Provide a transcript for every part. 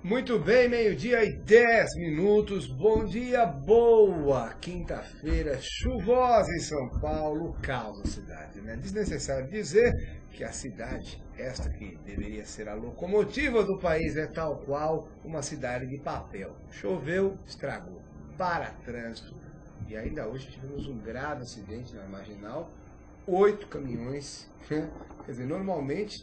Muito bem, meio-dia e 10 minutos. Bom dia, boa quinta-feira chuvosa em São Paulo, caos na cidade, né? Desnecessário dizer que a cidade, esta que deveria ser a locomotiva do país, é tal qual uma cidade de papel. Choveu, estragou, para trânsito. E ainda hoje tivemos um grave acidente na Marginal, 8 caminhões, quer dizer, normalmente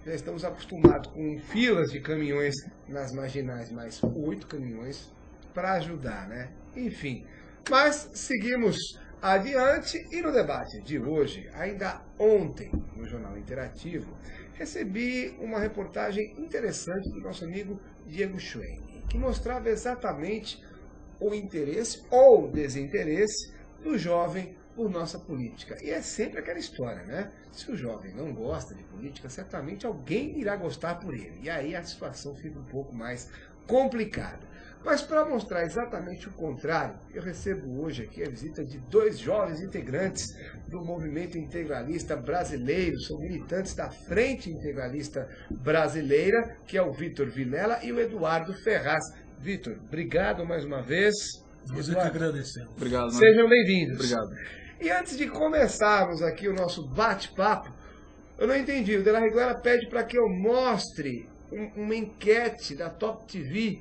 já estamos acostumados com filas de caminhões nas marginais, mas 8 caminhões para ajudar, né? Enfim, mas seguimos adiante e no debate de hoje, ainda ontem, no Jornal Interativo, recebi uma reportagem interessante do nosso amigo Diego Schwenk, que mostrava exatamente o interesse ou desinteresse do jovem por nossa política. E é sempre aquela história, né? Se o jovem não gosta de política, certamente alguém irá gostar por ele. E aí a situação fica um pouco mais complicada. Mas para mostrar exatamente o contrário, eu recebo hoje aqui a visita de dois jovens integrantes do movimento integralista brasileiro, são militantes da Frente Integralista Brasileira, que é o Vitor Vilela e o Eduardo Ferraz. Vitor, obrigado mais uma vez. Nós que agradecemos. Obrigado, mano. Sejam bem-vindos. Obrigado. E antes de começarmos aqui o nosso bate-papo, eu não entendi. O De La Riguera pede para que eu mostre uma enquete da Top TV.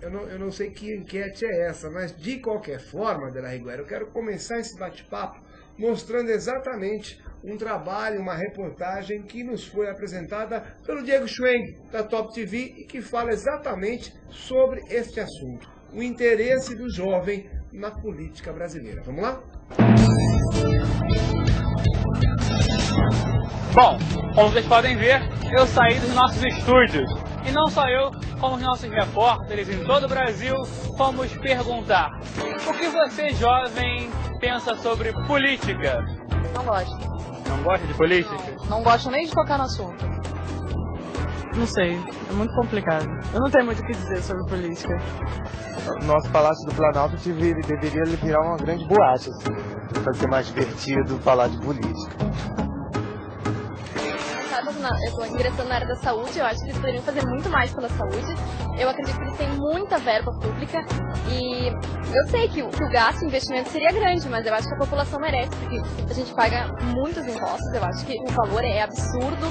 Eu não sei que enquete é essa, mas de qualquer forma, De La Riguera, eu quero começar esse bate-papo mostrando exatamente um trabalho, uma reportagem que nos foi apresentada pelo Diego Schwenk, da Top TV, e que fala exatamente sobre este assunto, o interesse do jovem na política brasileira. Vamos lá? Bom, como vocês podem ver, eu saí dos nossos estúdios. E não só eu, como os nossos repórteres em todo o Brasil, fomos perguntar: o que você, jovem, pensa sobre política? Não gosto. Não gosta de política? Não gosto nem de tocar no assunto. Não sei, é muito complicado. Eu não tenho muito o que dizer sobre política. Nosso Palácio do Planalto deveria virar uma grande boate, assim, para ser mais divertido falar de política. Eu estou ingressando na área da saúde, eu acho que eles poderiam fazer muito mais pela saúde. Eu acredito que eles têm muita verba pública e eu sei que o gasto, o investimento seria grande, mas eu acho que a população merece, porque a gente paga muitos impostos, eu acho que o valor é absurdo.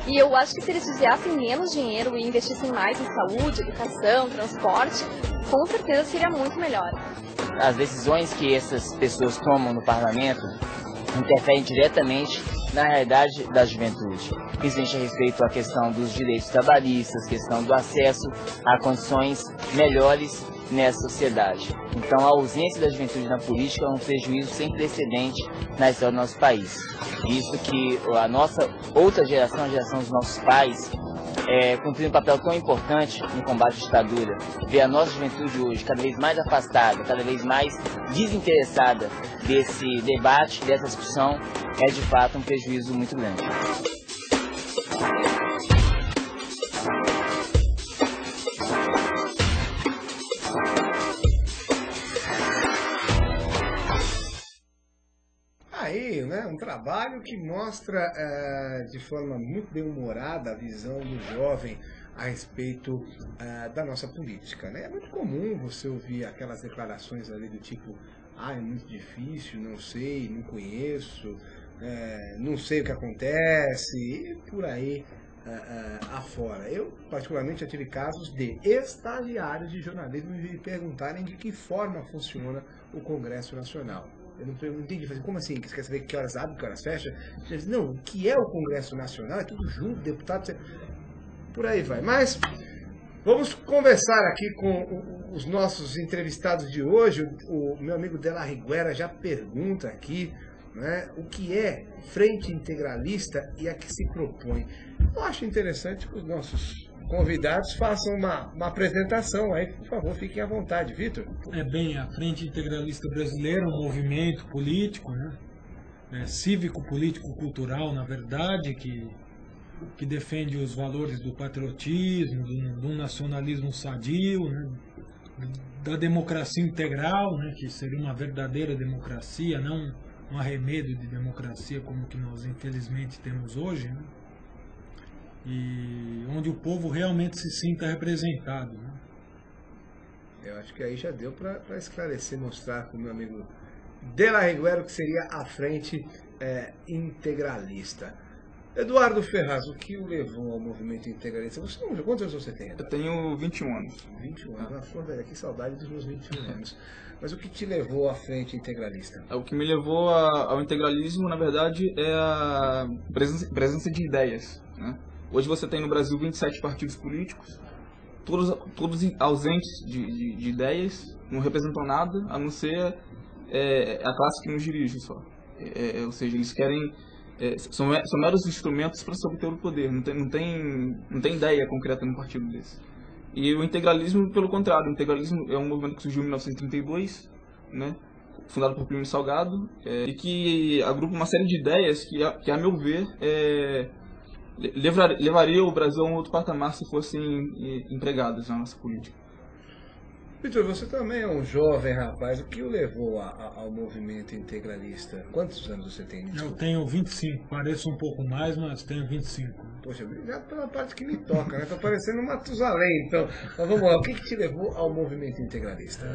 E eu acho que se eles desviassem menos dinheiro e investissem mais em saúde, educação, transporte, com certeza seria muito melhor. As decisões que essas pessoas tomam no parlamento interferem diretamente na realidade da juventude, principalmente a respeito à questão dos direitos trabalhistas, questão do acesso a condições melhores nessa sociedade. Então a ausência da juventude na política é um prejuízo sem precedente na história do nosso país. Isso que a nossa outra geração, a geração dos nossos pais, cumprindo um papel tão importante no combate à ditadura, ver a nossa juventude hoje cada vez mais afastada, cada vez mais desinteressada desse debate, dessa discussão, é de fato um prejuízo muito grande. Aí, né, um trabalho que mostra de forma muito bem-humorada a visão do jovem a respeito da nossa política, né? É muito comum você ouvir aquelas declarações ali do tipo: ah, é muito difícil, não sei, não conheço, não sei o que acontece, e por aí afora. Eu, particularmente, já tive casos de estagiários de jornalismo me perguntarem de que forma funciona o Congresso Nacional. Eu não entendi, falei, como assim? Você quer saber que horas abre, que horas fecha? Não, o que é o Congresso Nacional? É tudo junto, deputado, por aí vai. Mas vamos conversar aqui com os nossos entrevistados de hoje. O meu amigo De La Riguera já pergunta aqui, né, o que é Frente Integralista e a que se propõe. Eu acho interessante que os nossos convidados façam uma apresentação aí, por favor, fiquem à vontade. Vitor? Bem, a Frente Integralista Brasileira é um movimento político, né? Cívico-político-cultural, na verdade, que defende os valores do patriotismo, do nacionalismo sadio, né? Da democracia integral, né? Que seria uma verdadeira democracia, não um arremedo de democracia como que nós infelizmente temos hoje, né? E onde o povo realmente se sinta representado, né? Eu acho que aí já deu para esclarecer, mostrar para o meu amigo De La Riguero que seria a frente integralista. Eduardo Ferraz, o que o levou ao movimento integralista? Você não, quantos anos você tem? Eu tenho 21 anos. 21 anos, na flor velha, que saudade dos meus 21 anos. Mas o que te levou à frente integralista? O que me levou ao integralismo, na verdade, é a presença de ideias, né? Hoje você tem no Brasil 27 partidos políticos, todos ausentes de ideias, não representam nada, a não ser a classe que nos dirige só. Ou seja, eles querem... são meros instrumentos para se obter o poder, não tem ideia concreta num partido desse. E o integralismo, pelo contrário, o integralismo é um movimento que surgiu em 1932, né, fundado por Plínio Salgado, e que agrupa uma série de ideias que a meu ver, levaria o Brasil a um outro patamar se fossem empregadas na nossa política. Vitor, você também é um jovem rapaz. O que o levou ao movimento integralista? Quantos anos você tem? Eu tenho 25, pareço um pouco mais, mas tenho 25. Poxa, obrigado pela parte que me toca, né? Tô parecendo um Matusalém, então. Mas vamos lá, o que te levou ao movimento integralista?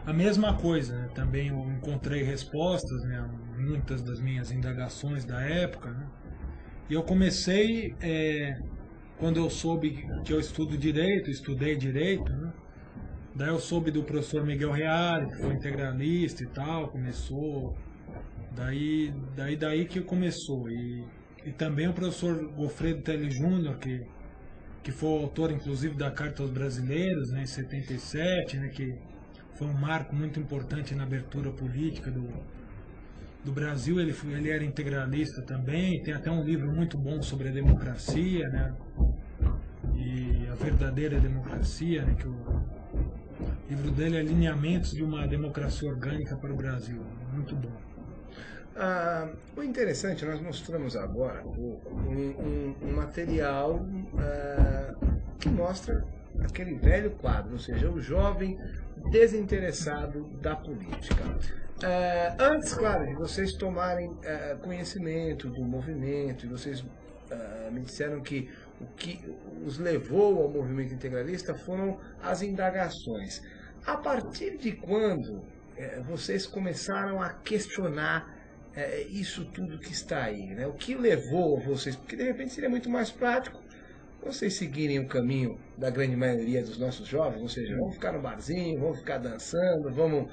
A mesma coisa, né? Também eu encontrei respostas, né, a muitas das minhas indagações da época, né? E eu comecei, quando eu soube que eu estudei direito, né? Daí eu soube do professor Miguel Reale, que foi integralista e tal, começou, daí que começou. E também o professor Goffredo Teles Júnior, que foi o autor, inclusive, da Carta aos Brasileiros, né, em 77, né, que foi um marco muito importante na abertura política do Brasil. Ele era integralista também, tem até um livro muito bom sobre a democracia, né, e a verdadeira democracia, né, que o livro dele é Alinhamentos de uma Democracia Orgânica para o Brasil. Muito bom. O interessante, nós mostramos agora um material que mostra aquele velho quadro, ou seja, o jovem desinteressado da política. Antes, claro, de vocês tomarem conhecimento do movimento, e vocês me disseram que o que os levou ao movimento integralista foram as indagações. A partir de quando vocês começaram a questionar isso tudo que está aí, né? O que levou vocês? Porque de repente seria muito mais prático vocês seguirem o caminho da grande maioria dos nossos jovens, ou seja, vamos ficar no barzinho, vamos ficar dançando, vamos...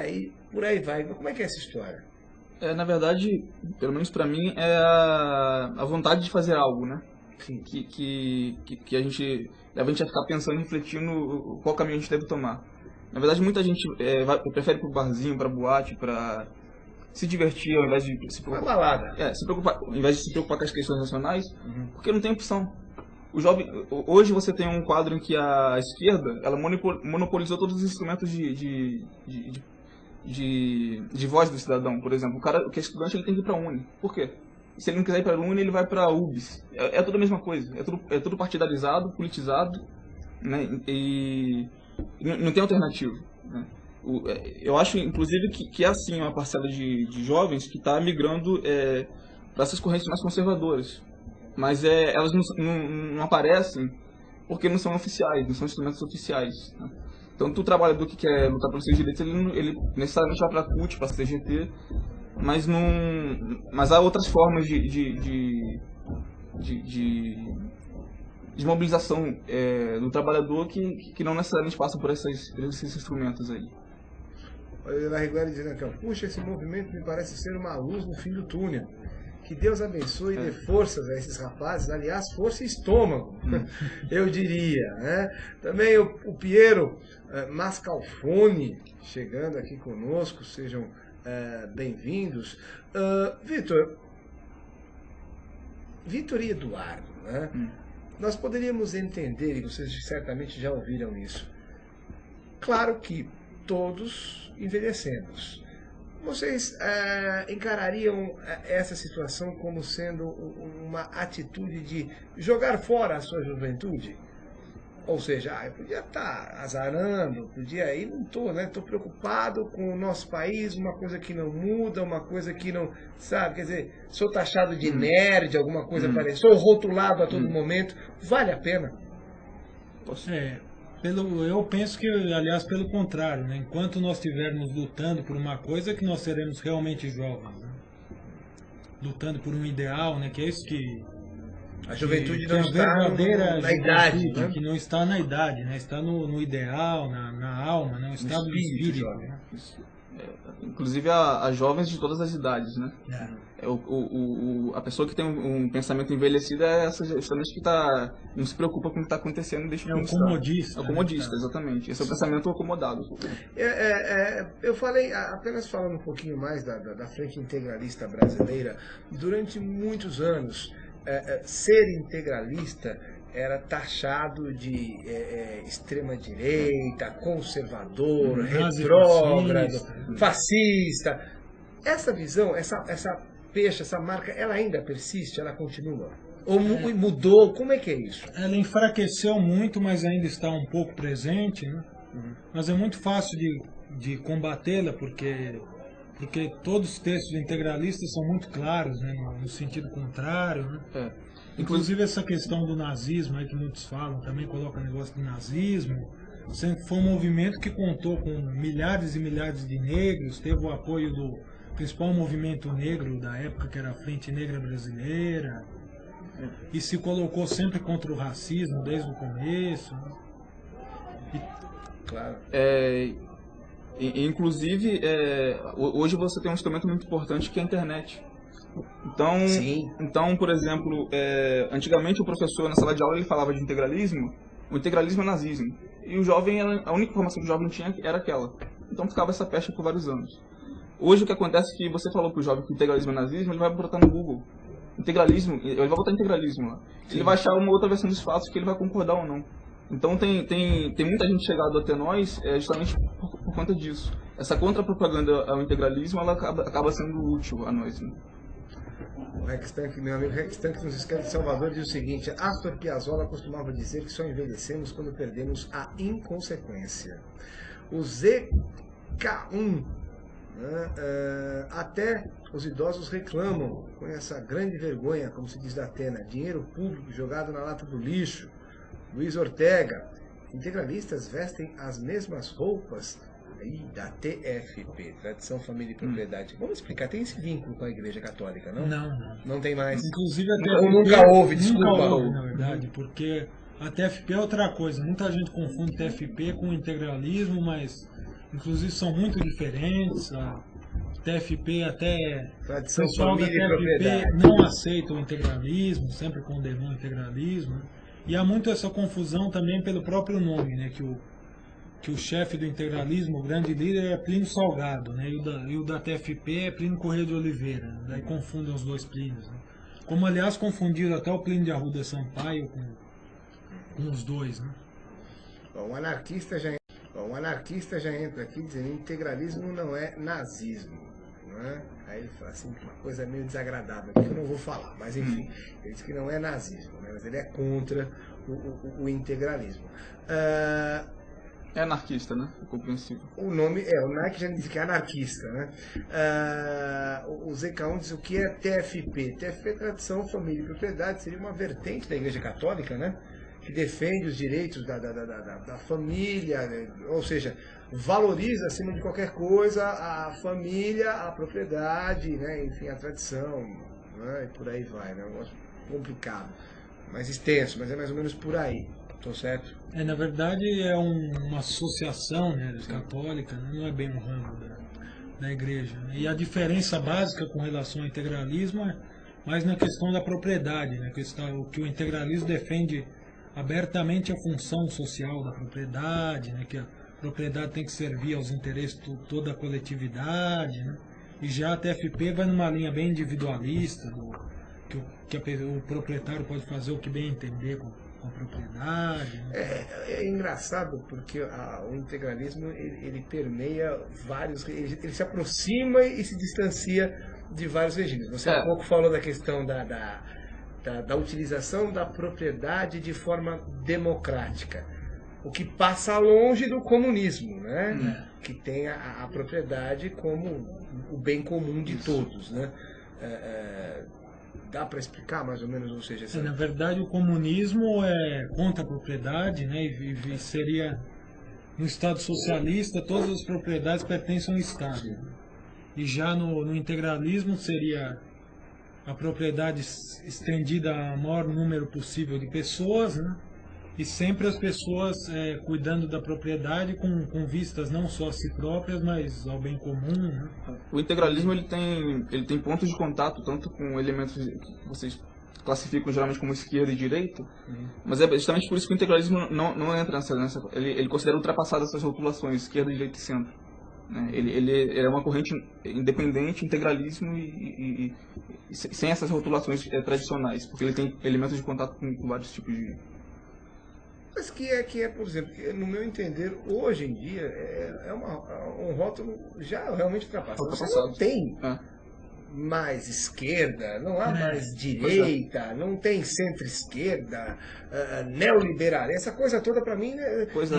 e por aí vai. Como é que é essa história? Na verdade, pelo menos para mim, é a vontade de fazer algo, né? Sim. Que a gente leva a gente a ficar pensando e refletindo qual caminho a gente deve tomar. Na verdade, muita gente prefere ir pro barzinho, pra boate, pra se divertir ao invés de se preocupar. Uma balada. Se preocupar, ao invés de se preocupar com as questões nacionais, porque não tem opção. O jovem, hoje você tem um quadro em que a esquerda ela monopolizou todos os instrumentos de voz do cidadão. Por exemplo, o cara que é estudante ele tem que ir para a Uni. Por quê? Se ele não quiser ir para a Uni, ele vai para a UBS. É tudo a mesma coisa. É tudo partidarizado, politizado, né? E não tem alternativa, né? Eu acho, inclusive, que é assim uma parcela de jovens que está migrando para essas correntes mais conservadoras. Mas elas não aparecem porque não são oficiais, não são instrumentos oficiais, né? Então, o trabalhador que quer lutar pelos seus direitos, ele necessariamente vai para a CUT, para a CGT, mas há outras formas de mobilização do trabalhador que não necessariamente passam por esses instrumentos aí. Olha, a Riguera dizendo aqui, puxa, esse movimento me parece ser uma luz no fim do túnel. Que Deus abençoe e dê forças a esses rapazes, aliás, força e estômago, eu diria, né? Também o Piero Mascalfone chegando aqui conosco, sejam bem-vindos. Vitor e Eduardo, né? Nós poderíamos entender, e vocês certamente já ouviram isso, claro que todos envelhecemos. Vocês encarariam essa situação como sendo uma atitude de jogar fora a sua juventude? Ou seja, eu podia estar azarando, podia ir, não estou, né? Estou preocupado com o nosso país, uma coisa que não muda, uma coisa que não, sabe? Quer dizer, sou taxado de nerd, alguma coisa parecida, sou rotulado a todo momento, vale a pena? Eu penso que, aliás, pelo contrário, né? Enquanto nós estivermos lutando por uma coisa, que nós seremos realmente jovens, né? Lutando por um ideal, né? Que é isso que a juventude que não a está verdadeira na idade, né? que não está na idade, né? Está no ideal, na alma, né? No estado do espírito. Né? Inclusive a jovens de todas as idades, né? A pessoa que tem um pensamento envelhecido é essa justamente que não se preocupa com o que está acontecendo desde que o comodista. É o comodista, exatamente. Esse é o pensamento acomodado. Eu falei, apenas falando um pouquinho mais da Frente Integralista Brasileira, durante muitos anos, ser integralista era taxado de extrema-direita, conservador, retrógrado, fascista. Essa visão, essa marca, ela ainda persiste, ela continua? Ou mudou? Como é que é isso? Ela enfraqueceu muito, mas ainda está um pouco presente, né? Mas é muito fácil de combatê-la, porque todos os textos integralistas são muito claros, né? No sentido contrário, né? Inclusive essa questão do nazismo, aí que muitos falam, também coloca negócio do nazismo. Sempre foi um movimento que contou com milhares e milhares de negros, teve o apoio do principal movimento negro da época, que era a Frente Negra Brasileira, e se colocou sempre contra o racismo desde o começo. Claro. Inclusive, hoje você tem um instrumento muito importante que é a internet. Então, por exemplo, antigamente o professor na sala de aula ele falava de integralismo. O integralismo é nazismo. E o jovem, a única informação que o jovem tinha era aquela. Então ficava essa pecha por vários anos. Hoje o que acontece é que você falou pro jovem que o integralismo é nazismo, ele vai botar no Google integralismo, ele vai botar integralismo lá. Ele vai achar uma outra versão dos fatos que ele vai concordar ou não. Então tem muita gente chegado até nós justamente por conta disso. Essa contra-propaganda ao integralismo, ela acaba sendo útil a nós, né? O Rex Tank, meu amigo Rex Tank, nos escreve de Salvador, diz o seguinte: Astor Piazzolla costumava dizer que só envelhecemos quando perdemos a inconsequência. O ZK1, até os idosos reclamam com essa grande vergonha, como se diz da Atena, dinheiro público jogado na lata do lixo. Luiz Ortega: integralistas vestem as mesmas roupas da TFP, Tradição, Família e Propriedade. Vamos explicar, tem esse vínculo com a Igreja Católica, não? Não tem mais. Inclusive a TFP, ou nunca houve, desculpa. Nunca houve, na verdade, porque a TFP é outra coisa. Muita gente confunde TFP com integralismo, mas inclusive são muito diferentes. A TFP até Tradição, o pessoal da Família e TFP Propriedade não aceita o integralismo, sempre condenou o integralismo. E há muito essa confusão também pelo próprio nome, né? Que o chefe do integralismo, o grande líder, é Plínio Salgado, né? E o da TFP é Plínio Corrêa de Oliveira. Daí confundem os dois Plínios, né? Como, aliás, confundiram até o Plínio de Arruda Sampaio com os dois, né? Bom, o anarquista já entra aqui dizendo que integralismo não é nazismo, não é? Aí ele fala assim, uma coisa meio desagradável, que eu não vou falar, mas enfim, ele diz que não é nazismo, né? Mas ele é contra o integralismo. É anarquista, né? É compreensível. O nome o Nike já diz que é anarquista, né? O ZK1 diz o que é TFP. TFP é Tradição, Família e Propriedade, seria uma vertente da Igreja Católica, né? Que defende os direitos da família, né? Ou seja, valoriza acima de qualquer coisa a família, a propriedade, né? Enfim, a tradição, né? E por aí vai, né? Um negócio complicado, mais extenso, mas é mais ou menos por aí. Estou certo? Na verdade é uma associação, né, católica, né? Não é bem um ramo da igreja. Né? E a diferença básica com relação ao integralismo é mais na questão da propriedade, né? Que o integralismo defende abertamente a função social da propriedade, né? Que a propriedade tem que servir aos interesses de toda a coletividade, né? E já a TFP vai numa linha bem individualista, que o proprietário pode fazer o que bem entender com a propriedade. Né? É engraçado porque o integralismo ele permeia vários, ele se aproxima e se distancia de vários regimes. Você há pouco falou da questão da utilização da propriedade de forma democrática. o que passa longe do comunismo, né? Que tem a propriedade como o bem comum de todos, né? Dá para explicar mais ou menos, ou seja, essa... Na verdade, o comunismo é contra a propriedade, né? E seria no Estado socialista todas as propriedades pertencem ao Estado. E já no integralismo seria a propriedade estendida ao maior número possível de pessoas, né? E sempre as pessoas cuidando da propriedade com vistas não só a si próprias, mas ao bem comum, né? O integralismo ele tem pontos de contato tanto com elementos que vocês classificam geralmente como esquerda e direita, mas é justamente por isso que o integralismo não entra nessa ele considera ultrapassadas essas rotulações esquerda, direita e centro. Né? Ele é uma corrente independente, integralismo e sem essas rotulações tradicionais, porque ele tem elementos de contato com vários tipos de... Mas que é, por exemplo, no meu entender, hoje em dia, um rótulo já realmente ultrapassado. Você não tem mais esquerda, não há mais direita, não tem centro-esquerda, neoliberal. Essa coisa toda, para mim,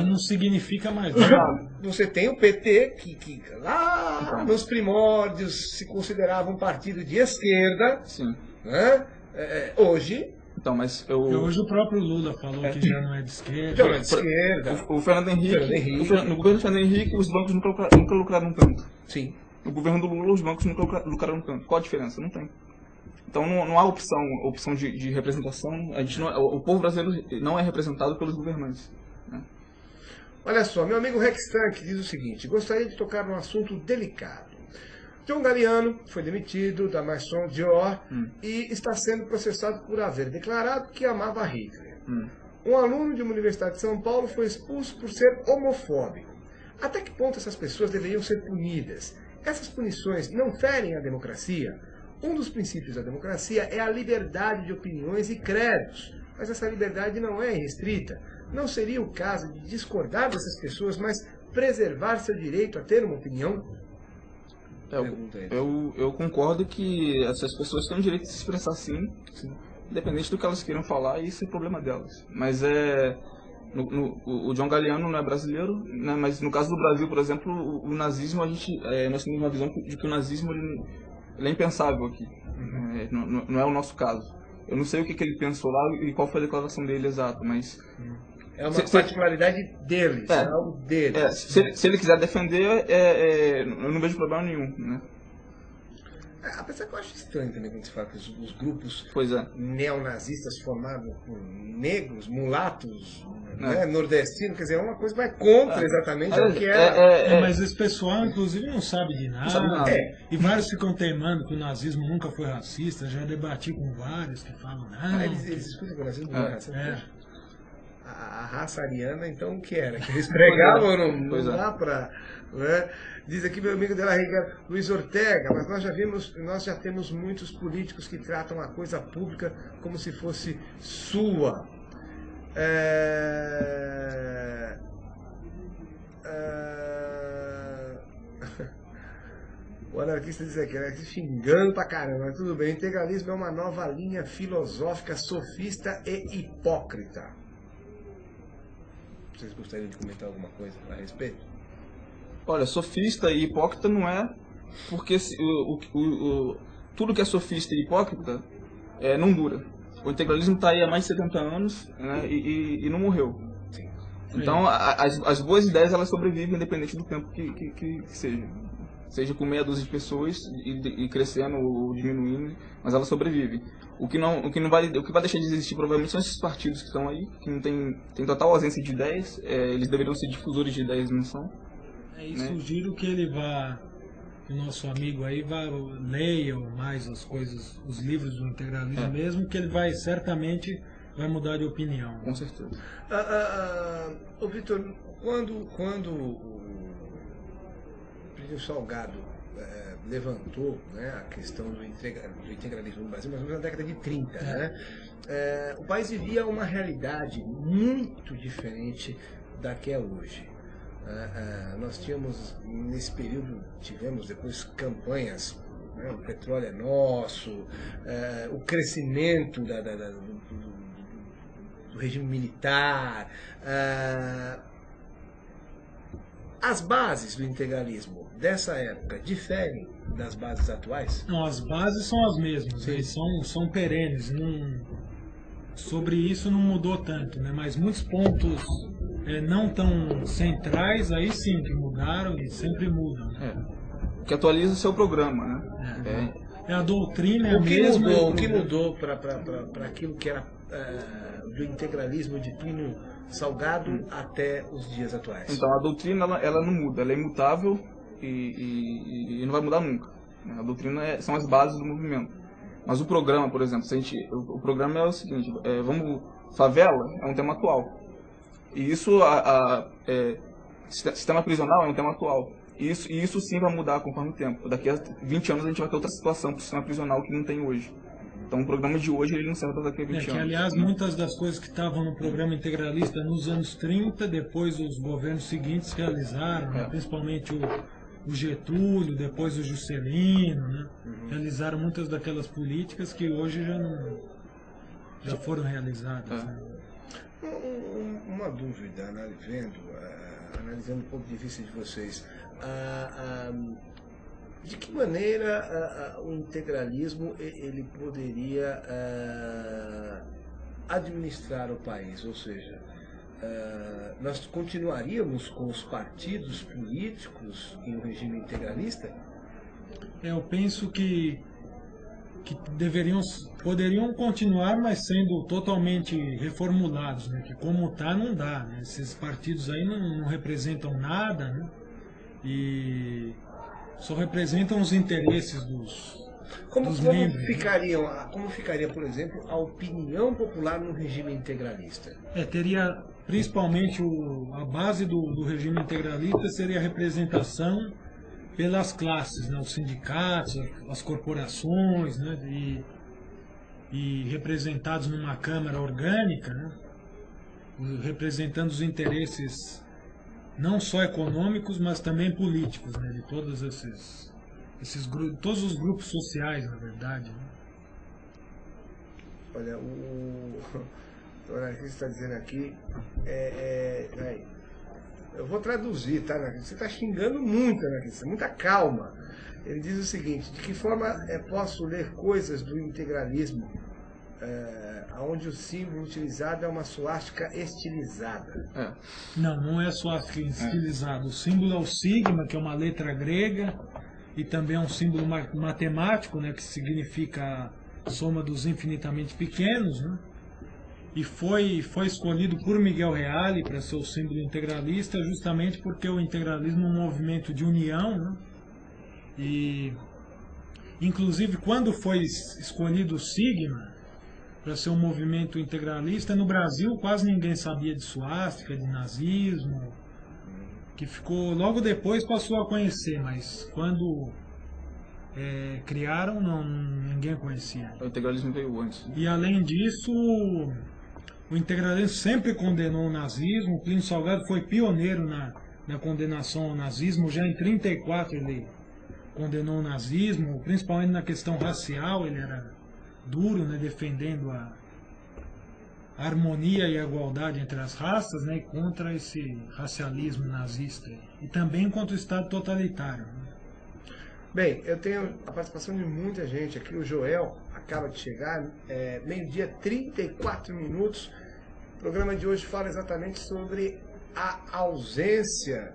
não significa mais nada. Você tem o PT, que lá nos primórdios se considerava um partido de esquerda. Sim. Né? Hoje... Então, mas hoje o próprio Lula falou que já não é de esquerda. Já não é de esquerda. O Fernando Henrique, no governo do Fernando Henrique, os bancos nunca lucraram tanto. Sim. No governo do Lula, os bancos nunca lucraram tanto. Qual a diferença? Não tem. Então não há opção de representação. O povo brasileiro não é representado pelos governantes. Né? Olha só, meu amigo Rex Tank diz o seguinte: gostaria de tocar num assunto delicado. John Galliano foi demitido da Maison Dior e está sendo processado por haver declarado que amava Hitler. Um aluno de uma universidade de São Paulo foi expulso por ser homofóbico. Até que ponto essas pessoas deveriam ser punidas? Essas punições não ferem a democracia? Um dos princípios da democracia é a liberdade de opiniões e credos, mas essa liberdade não é restrita. Não seria o caso de discordar dessas pessoas, mas preservar seu direito a ter uma opinião? Eu concordo que essas pessoas têm o direito de se expressar sim, independente do que elas queiram falar, e isso é problema delas. Mas o John Galliano não é brasileiro, né, mas no caso do Brasil, por exemplo, o nazismo, nós temos uma visão de que o nazismo ele é impensável aqui. Não é o nosso caso. Eu não sei o que ele pensou lá e qual foi a declaração dele exata, mas... É uma particularidade deles, é algo deles. Se ele quiser defender, eu não vejo problema nenhum, né? Apesar que eu acho estranho também quando se fala que os grupos neonazistas formados por negros, mulatos, né, nordestinos, quer dizer, é uma coisa que vai contra exatamente o que é. Mas esse pessoal, inclusive, não sabe de nada. E vários ficam teimando que o nazismo nunca foi racista. Já debati com vários que falam nada. Eles escutam que o nazismo não é racista. A raça ariana, então, o que era? Que eles pregavam, não dá para... Né? Diz aqui meu amigo Della Riga, Luiz Ortega, mas nós já temos muitos políticos que tratam a coisa pública como se fosse sua. O anarquista diz aqui, né, xingando pra caramba, mas tudo bem. O integralismo é uma nova linha filosófica sofista e hipócrita. Vocês gostariam de comentar alguma coisa a respeito? Olha, sofista e hipócrita não é, porque tudo que é sofista e hipócrita não dura. O integralismo está aí há mais de 70 anos, né, e não morreu. Sim. Então, as boas ideias elas sobrevivem independente do tempo que seja. Seja com meia dúzia de pessoas e crescendo ou diminuindo, mas elas sobrevivem. O que vai deixar de existir provavelmente são esses partidos que estão aí, que não tem total ausência de ideias. Eles deveriam ser difusores de ideias, não são. Sugiro que ele o nosso amigo aí leia mais as coisas, os livros do integralismo mesmo, que ele certamente vai mudar de opinião. Com certeza. Vitor, quando o Salgado levantou, né, a questão do integralismo no Brasil, mais ou menos na década de 30, né? O país vivia uma realidade muito diferente da que é hoje. Nós tivemos depois campanhas, né, o petróleo é nosso, o crescimento do regime militar. As bases do integralismo dessa época diferem das bases atuais? Não, as bases são as mesmas, eles são perenes. Sobre isso não mudou tanto, né? Mas muitos pontos não tão centrais, aí sim que mudaram e sempre mudam. Né? O que atualiza o seu programa, né? A doutrina é a mesma. O que mudou para aquilo que era do integralismo de Plínio Salgado até os dias atuais? Então, a doutrina ela não muda, ela é imutável e não vai mudar nunca. Né? A doutrina são as bases do movimento. Mas o programa, por exemplo, o programa é o seguinte, favela é um tema atual. E isso, sistema prisional é um tema atual. E isso sim vai mudar conforme o tempo. Daqui a 20 anos a gente vai ter outra situação para o sistema prisional que não tem hoje. Então o programa de hoje ele não serve para daqui a 20 anos. Aliás, muitas das coisas que estavam no programa integralista nos anos 30, depois os governos seguintes realizaram, né? Principalmente o Getúlio, depois o Juscelino, né? Realizaram muitas daquelas políticas que hoje já foram realizadas. Né? Uma dúvida, analisando o ponto de vista de vocês. De que maneira o integralismo ele poderia administrar o país? Ou seja, nós continuaríamos com os partidos políticos em um regime integralista? Eu penso que poderiam continuar, mas sendo totalmente reformulados, né? Que como está, não dá. Né? Esses partidos aí não representam nada, né? E só representam os interesses dos membros. Como ficaria, por exemplo, a opinião popular no regime integralista? Teria, principalmente, a base do regime integralista seria a representação pelas classes, né? Os sindicatos, as corporações, né? E representados numa Câmara orgânica, né? Representando os interesses não só econômicos, mas também políticos, né? De todos esses grupos, todos os grupos sociais, na verdade. Né? Olha, o que você está dizendo aqui eu vou traduzir, tá? Você está xingando muito, Anarquista, muita calma. Ele diz o seguinte: de que forma posso ler coisas do integralismo onde o símbolo utilizado é uma suástica estilizada? Não é suástica estilizada. O símbolo é o sigma, que é uma letra grega, e também é um símbolo matemático, né, que significa a soma dos infinitamente pequenos, né? E foi escolhido por Miguel Reale para ser o símbolo integralista, justamente porque o integralismo é um movimento de união, né? E inclusive quando foi escolhido o sigma para ser um movimento integralista, no Brasil quase ninguém sabia de suástica, de nazismo, que ficou logo depois passou a conhecer, mas quando criaram ninguém conhecia. O integralismo veio antes. E além disso, o integralismo sempre condenou o nazismo. O Plínio Salgado foi pioneiro na condenação ao nazismo. Já em 1934 ele condenou o nazismo, principalmente na questão racial. Ele era duro, né, defendendo a harmonia e a igualdade entre as raças, né, contra esse racialismo nazista. E também contra o Estado totalitário. Né? Bem, eu tenho a participação de muita gente aqui. O Joel acaba de chegar, meio-dia, 34 minutos. O programa de hoje fala exatamente sobre a ausência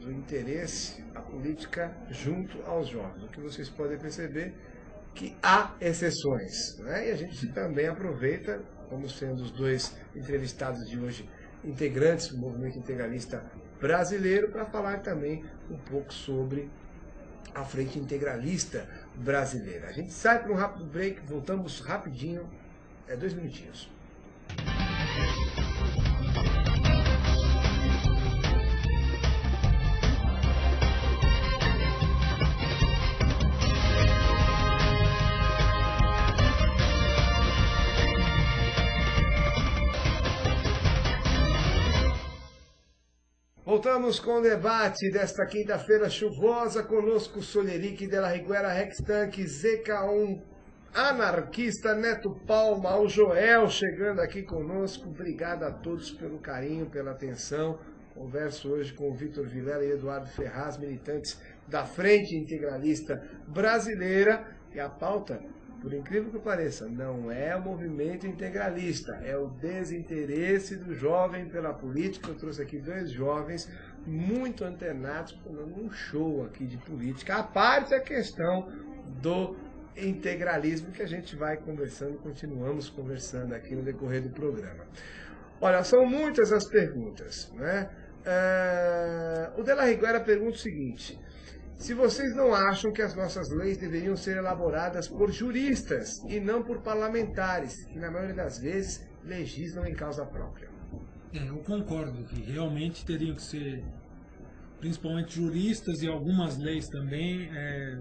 do interesse, a política junto aos jovens. O que vocês podem perceber que há exceções, né? E a gente também aproveita, como sendo os dois entrevistados de hoje, integrantes do movimento integralista brasileiro, para falar também um pouco sobre a frente integralista brasileira. A gente sai para um rápido break, voltamos rapidinho, 2 minutinhos. Voltamos com o debate desta quinta-feira chuvosa. Conosco Soleric de la Higuera, Rex Tanque, ZK1 anarquista Neto Palma, o Joel chegando aqui conosco. Obrigado a todos pelo carinho, pela atenção. Converso hoje com o Vitor Vilela e Eduardo Ferraz, militantes da Frente Integralista Brasileira. E a pauta, por incrível que pareça, não é o movimento integralista, é o desinteresse do jovem pela política. Eu trouxe aqui 2 jovens muito antenados, dando um show aqui de política, a parte a questão do integralismo, que a gente vai conversando, continuamos conversando aqui no decorrer do programa. Olha, são muitas as perguntas, né? O De La Higuera pergunta o seguinte: se vocês não acham que as nossas leis deveriam ser elaboradas por juristas e não por parlamentares, que na maioria das vezes legislam em causa própria? Eu concordo que realmente teriam que ser, principalmente juristas, e algumas leis também,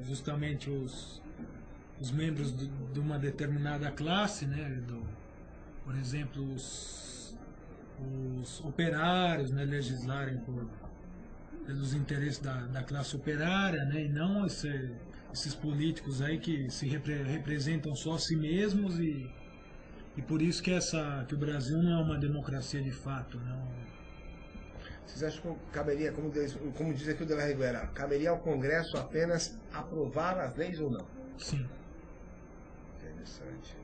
justamente os membros de uma determinada classe, né? Por exemplo, os operários, né? Legislarem pelos interesses da classe operária, né? E não esses políticos aí que se representam só a si mesmos, e por isso que o Brasil não é uma democracia de fato, não. Vocês acham que caberia, como diz aqui o De La Higuera, caberia ao Congresso apenas aprovar as leis ou não? Sim. Interessante.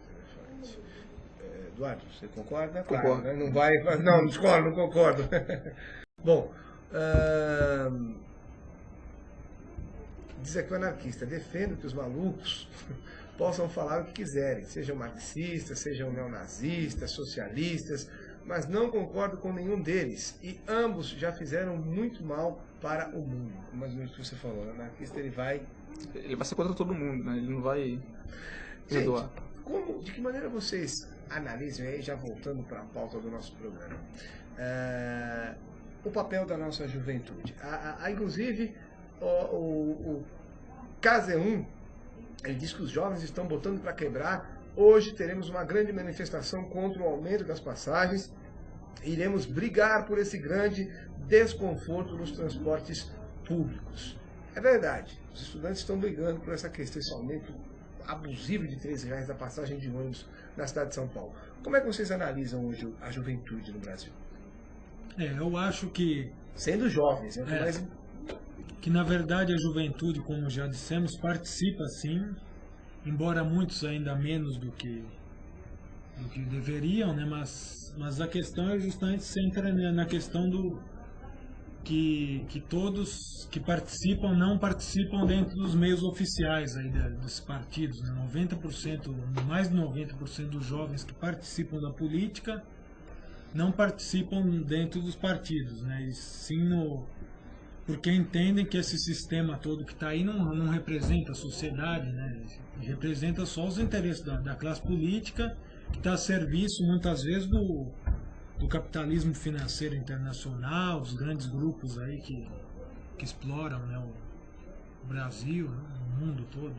Eduardo, você concorda? Concordo. Claro, né? Não vai... Não, discordo, não concordo. Bom, diz aqui o anarquista: defendo que os malucos possam falar o que quiserem, sejam marxistas, sejam neonazistas, socialistas, mas não concordo com nenhum deles, e ambos já fizeram muito mal para o mundo. Mais ou menos o que você falou, o anarquista ele vai ser contra todo mundo, né? Ele não vai perdoar. De que maneira vocês analisam, aí já voltando para a pauta do nosso programa, o papel da nossa juventude? Inclusive, o KZ1, ele diz que os jovens estão botando para quebrar. Hoje teremos uma grande manifestação contra o aumento das passagens. Iremos brigar por esse grande desconforto nos transportes públicos. É verdade, os estudantes estão brigando por essa questão, esse aumento abusivo de R$13 da passagem de ônibus na cidade de São Paulo. Como é que vocês analisam hoje a juventude no Brasil? Eu acho que... Sendo jovens, né? Mas... que na verdade a juventude, como já dissemos, participa sim, embora muitos ainda menos do que deveriam, né? Mas a questão é justamente sempre na questão do que todos que participam não participam dentro dos meios oficiais aí dos partidos, né? 90%, mais de 90% dos jovens que participam da política não participam dentro dos partidos, né? E sim porque entendem que esse sistema todo que está aí não representa a sociedade, né? Representa só os interesses da classe política, que está a serviço muitas vezes do capitalismo financeiro internacional, dos grandes grupos aí que exploram, né, o Brasil, né, o mundo todo.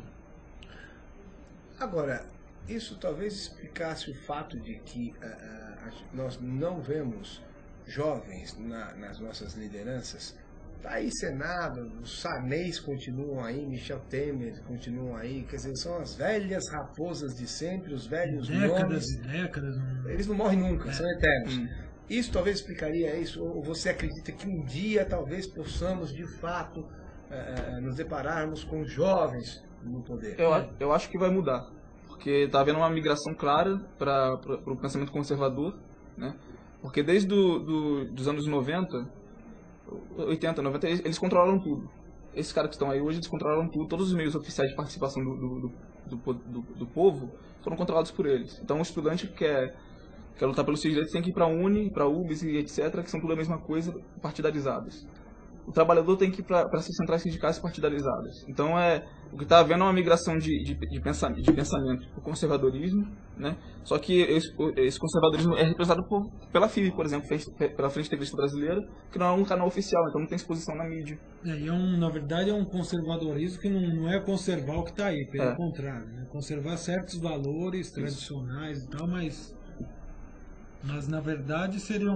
Agora, isso talvez explicasse o fato de que nós não vemos jovens nas nossas lideranças. Está aí Senado, os Sarney's continuam aí, Michel Temer continuam aí, quer dizer, são as velhas raposas de sempre, os velhos nomes. Décadas. Eles não morrem nunca, são eternos. Isso talvez explicaria isso, ou você acredita que um dia talvez possamos de fato nos depararmos com jovens no poder? Eu acho que vai mudar, porque está havendo uma migração clara para o pensamento conservador, né? Porque desde dos anos 90, 80, 90, eles controlaram tudo. Esses caras que estão aí hoje, eles controlaram tudo. Todos os meios oficiais de participação do povo foram controlados por eles. Então o estudante que quer lutar pelos seus direitos tem que ir para a Uni, para a UBS e etc., que são tudo a mesma coisa, partidarizadas. O trabalhador tem que ir para essas centrais sindicais partidarizadas. Então o que está havendo é uma migração de pensamento para o conservadorismo, né? Só que esse conservadorismo é representado pela FIB, por exemplo, pela Frente Integralista Brasileira, que não é um canal oficial, então não tem exposição na mídia. Na verdade é um conservadorismo que não é conservar o que está aí, pelo contrário, né? Conservar certos valores tradicionais e tal, mas na verdade seria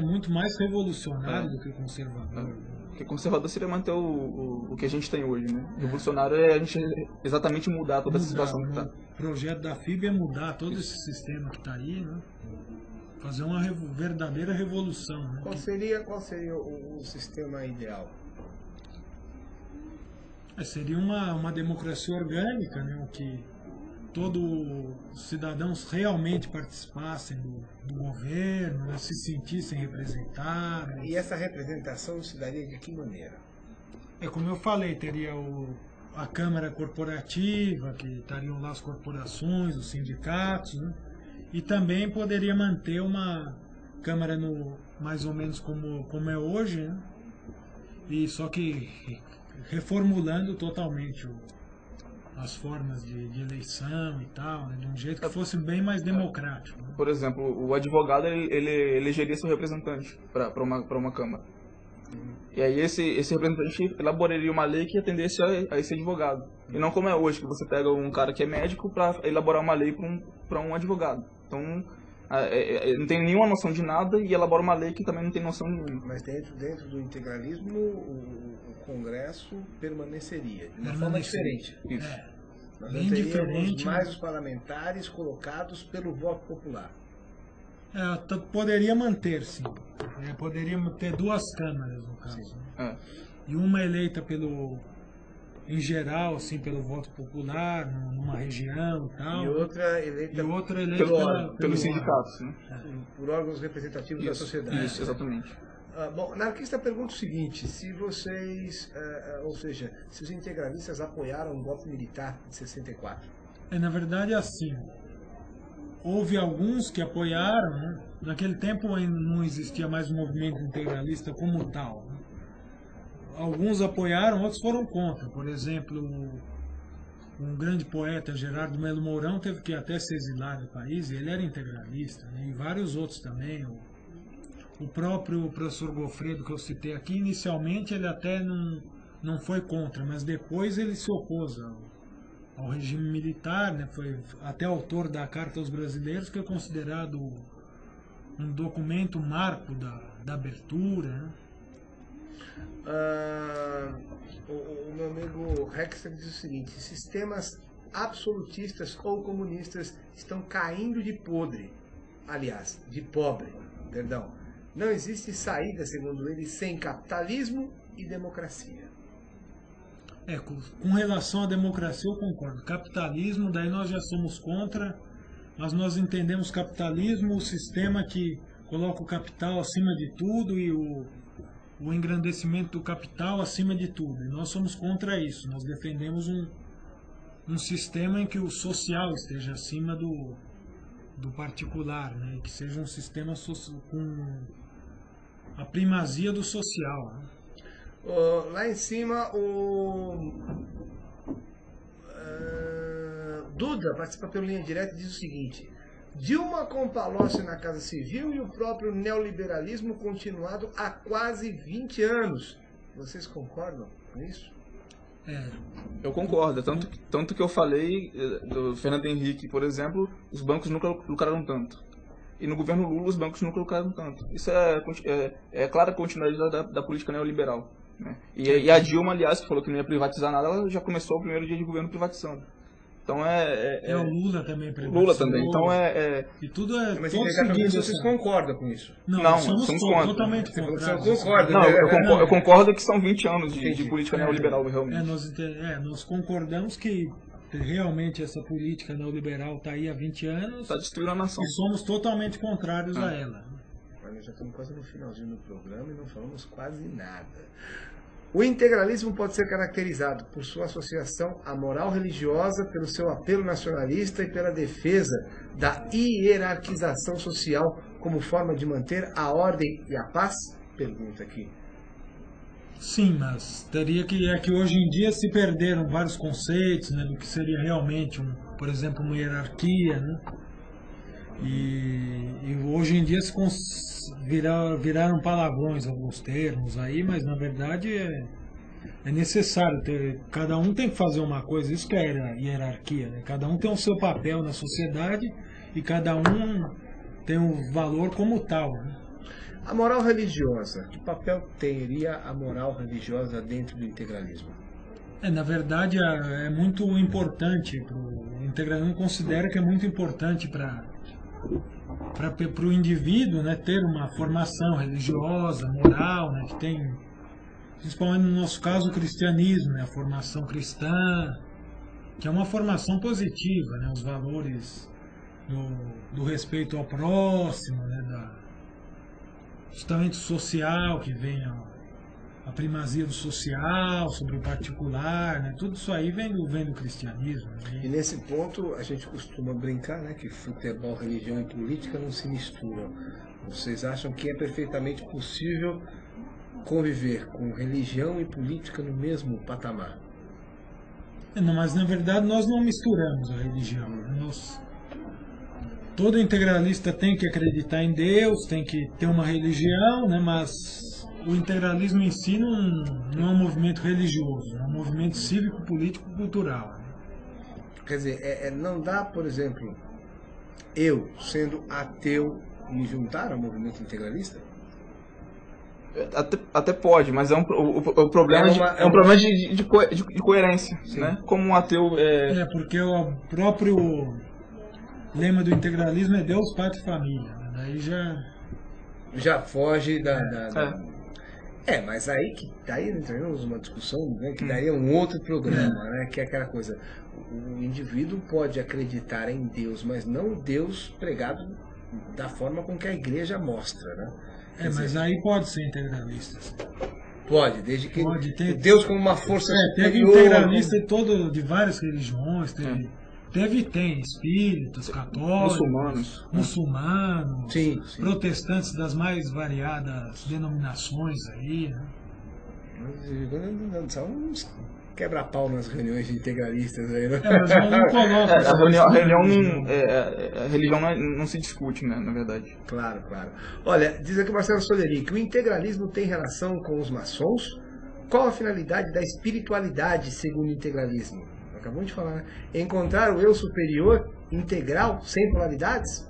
muito mais revolucionário do que conservador. Porque conservador seria manter o que a gente tem hoje, né? Revolucionário é a gente exatamente mudar toda essa situação que tá. O projeto da FIB é mudar todo esse sistema que está aí, né? Fazer uma verdadeira revolução. Né? Qual seria o sistema ideal? Seria uma democracia orgânica, né? O que todos os cidadãos realmente participassem do governo, né? Se sentissem representados. E essa representação se daria de que maneira? Como eu falei, teria a Câmara Corporativa, que estariam lá as corporações, os sindicatos, né? E também poderia manter uma Câmara mais ou menos como é hoje, né? E só que reformulando totalmente as formas de eleição e tal, né? De um jeito que fosse bem mais democrático. Né? Por exemplo, o advogado ele elegeria seu representante para uma Câmara. E aí esse representante elaboraria uma lei que atendesse a esse advogado. E não como é hoje, que você pega um cara que é médico para elaborar uma lei para um advogado. Então, não tem nenhuma noção de nada e elabora uma lei que também não tem noção nenhuma. Mas dentro do integralismo, o Congresso permaneceria de uma forma diferente. Isso. Nós Bem teríamos diferente, mais os parlamentares colocados pelo voto popular. Poderia manter, sim. Poderia ter duas câmaras, no caso. Né? E uma eleita em geral, assim, pelo voto popular, numa região e tal. E outra eleita pelos sindicatos, né? Por órgãos representativos da sociedade. Isso, exatamente. Bom, anarquista pergunta o seguinte, se vocês, ou seja, se os integralistas apoiaram o golpe militar de 64. Na verdade é assim, houve alguns que apoiaram, né? Naquele tempo não existia mais o movimento integralista como tal. Né? Alguns apoiaram, outros foram contra. Por exemplo, um grande poeta, Gerardo Melo Mourão, teve que até se exilar do país, e ele era integralista, né? E vários outros também. O próprio professor Gofredo, que eu citei aqui, inicialmente ele até não foi contra, mas depois ele se opôs ao regime militar, né? Foi até autor da Carta aos Brasileiros, que é considerado um documento marco da abertura. Né? O meu amigo Rex diz o seguinte: sistemas absolutistas ou comunistas estão caindo de pobre, aliás, de pobre, perdão. Não existe saída, segundo ele, sem capitalismo e democracia. Com relação à democracia eu concordo. Capitalismo, daí nós já somos contra, mas nós entendemos capitalismo, o sistema que coloca o capital acima de tudo e o engrandecimento do capital acima de tudo. E nós somos contra isso. Nós defendemos um sistema em que o social esteja acima do particular, né? Que seja um sistema com a primazia do social. Né? Lá em cima, o Duda participa pela linha direta e diz o seguinte: Dilma com Palocci na Casa Civil e o próprio neoliberalismo continuado há quase 20 anos. Vocês concordam com isso? Eu concordo, tanto que eu falei do Fernando Henrique, por exemplo, os bancos nunca lucraram tanto. E no governo Lula os bancos nunca lucraram tanto. Isso é clara continuidade da política neoliberal. Né? E a Dilma, aliás, que falou que não ia privatizar nada, ela já começou o primeiro dia de governo privatizando. Então o Lula também privatizou. Lula também. Então E tudo mas vocês concordam com isso? Não, somos contra. totalmente contra. Você concorda? Não, eu concordo que são 20 anos de política neoliberal, realmente. Nós concordamos que realmente essa política neoliberal está aí há 20 anos. Está destruindo a nação. E somos totalmente contrários a ela. Nós já estamos quase no finalzinho do programa e não falamos quase nada. O integralismo pode ser caracterizado por sua associação à moral religiosa, pelo seu apelo nacionalista e pela defesa da hierarquização social como forma de manter a ordem e a paz? Pergunta aqui. Sim, mas teria que hoje em dia se perderam vários conceitos, né, do que seria realmente, por exemplo, uma hierarquia, né? E hoje em dia viraram palavrões alguns termos aí, mas na verdade é necessário cada um tem que fazer uma coisa, isso que é a hierarquia, né? Cada um tem o seu papel na sociedade e cada um tem um valor como tal, né? A moral religiosa, que papel teria a moral religiosa dentro do integralismo? Na verdade, é muito importante, o integralismo considera que é muito importante para o indivíduo, né, ter uma formação religiosa, moral, né, que tem, principalmente no nosso caso, o cristianismo, né, a formação cristã, que é uma formação positiva, né, os valores do respeito ao próximo, né, justamente social, que vem a primazia do social sobre o particular, né? Tudo isso aí vem do cristianismo. Né? E nesse ponto a gente costuma brincar, né, que futebol, religião e política não se misturam. Vocês acham que é perfeitamente possível conviver com religião e política no mesmo patamar? Não, mas na verdade nós não misturamos a religião. Todo integralista tem que acreditar em Deus, tem que ter uma religião, né, mas o integralismo em si não é um movimento religioso, é um movimento cívico-político-cultural. Quer dizer, não dá, por exemplo, eu, sendo ateu, me juntar ao movimento integralista? Até pode, mas o problema é um problema de coerência, né? Como um ateu porque o próprio lema do integralismo é Deus, Pátria e Família. Né? Daí já foge mas aí entramos numa discussão, né, que daria um outro programa, né, que é aquela coisa, o indivíduo pode acreditar em Deus, mas não o Deus pregado da forma com que a igreja mostra, né? Mas aí pode ser integralista. Pode, desde que pode ter, Deus como uma força teve superior. Integralista de várias religiões, tem espíritos, católicos, muçulmanos, sim. protestantes das mais variadas denominações aí, né? São uns quebra-pau nas reuniões de integralistas aí, né? Mas não coloca. A religião não se discute, né, na verdade. Claro. Olha, diz aqui o Marcelo Soleri que o integralismo tem relação com os maçons. Qual a finalidade da espiritualidade segundo o integralismo? Acabamos de falar, né? Encontrar o eu superior, integral, sem polaridades?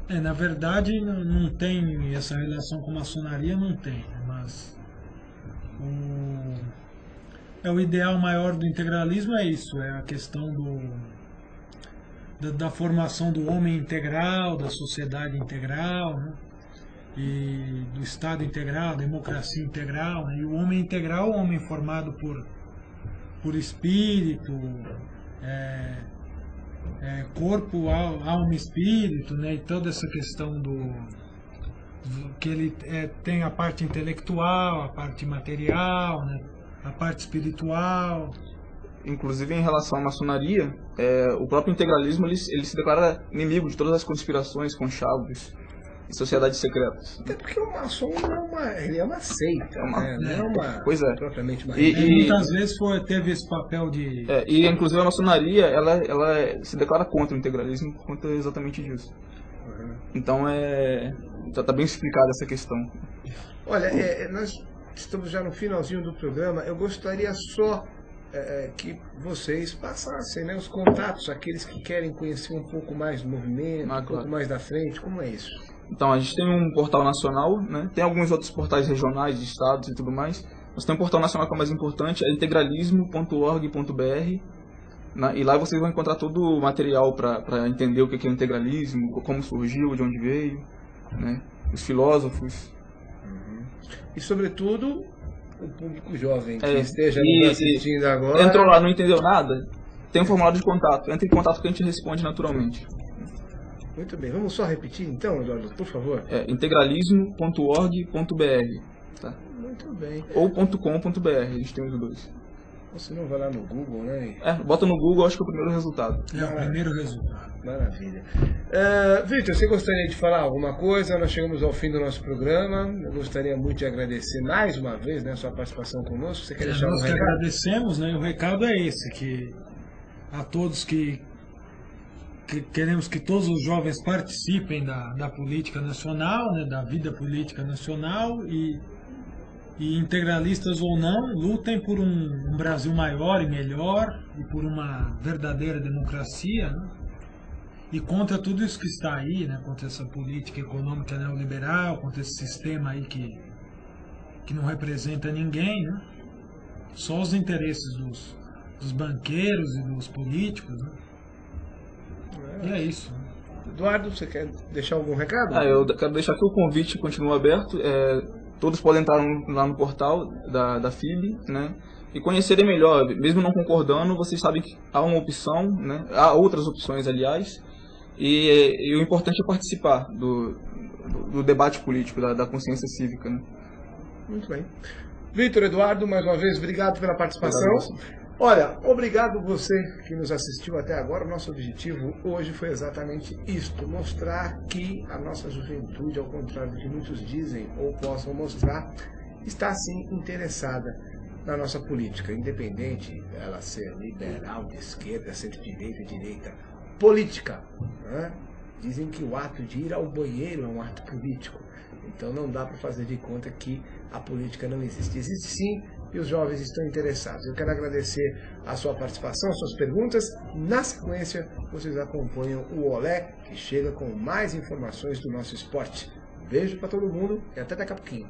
Na verdade, não tem essa relação com a maçonaria, não tem, mas o ideal maior do integralismo é isso, é a questão da formação do homem integral, da sociedade integral, né? E do Estado integral, democracia integral, né? E o homem integral é um homem formado por espírito, corpo, alma e espírito, né? E toda essa questão que ele tem a parte intelectual, a parte material, né? A parte espiritual. Inclusive em relação à maçonaria, o próprio integralismo ele se declara inimigo de todas as conspirações, conchavos e sociedades secretas. Até porque o maçom ele é uma seita, né? Não é uma propriamente uma muitas vezes teve esse papel de... e inclusive a maçonaria ela se declara contra o integralismo por conta exatamente disso. Então tá bem explicada essa questão. Olha, nós estamos já no finalzinho do programa. Eu gostaria só que vocês passassem, né, os contatos, aqueles que querem conhecer um pouco mais do movimento, pouco mais da frente. Como é isso? Então, a gente tem um portal nacional, né? Tem alguns outros portais regionais, de estados e tudo mais. Mas tem um portal nacional que é o mais importante, é integralismo.org.br. E lá vocês vão encontrar todo o material para entender o que é o integralismo, como surgiu, de onde veio, né? Os filósofos. E, sobretudo, o público jovem que esteja nos assistindo agora... Entrou lá, não entendeu nada? Tem um formulário de contato. Entre em contato que a gente responde naturalmente. Muito bem. Vamos só repetir, então, Eduardo, por favor? integralismo.org.br. Tá? Muito bem. Ou .com.br, a gente tem os dois. Você não vai lá no Google, né? Bota no Google, acho que é o primeiro resultado. O primeiro resultado. Maravilha. Vitor, você gostaria de falar alguma coisa? Nós chegamos ao fim do nosso programa. Eu gostaria muito de agradecer mais uma vez, né, a sua participação conosco. Você quer deixar um recado? Nós que agradecemos, né? O recado é esse, que a todos que queremos que todos os jovens participem da política nacional, né, da vida política nacional e integralistas ou não, lutem por um Brasil maior e melhor e por uma verdadeira democracia, né? e contra tudo isso que está aí, né, contra essa política econômica neoliberal, contra esse sistema aí que não representa ninguém, né? Só os interesses dos banqueiros e dos políticos, né? E é isso. Eduardo, você quer deixar algum recado? Eu quero deixar que o convite continua aberto. Todos podem entrar lá no portal da FIB, né, e conhecerem melhor. Mesmo não concordando, vocês sabem que há uma opção, né, há outras opções, aliás, e o importante é participar do debate político, da consciência cívica. Né? Muito bem. Vitor, Eduardo, mais uma vez, obrigado pela participação. Olha, obrigado você que nos assistiu até agora. O nosso objetivo hoje foi exatamente isto, mostrar que a nossa juventude, ao contrário do que muitos dizem ou possam mostrar, está sim interessada na nossa política, independente dela ser liberal, de esquerda, centro-direita, direita, política. Né? Dizem que o ato de ir ao banheiro é um ato político, então não dá para fazer de conta que a política não existe. Existe sim, e os jovens estão interessados. Eu quero agradecer a sua participação, suas perguntas. Na sequência, vocês acompanham o Olé, que chega com mais informações do nosso esporte. Beijo para todo mundo e até daqui a pouquinho.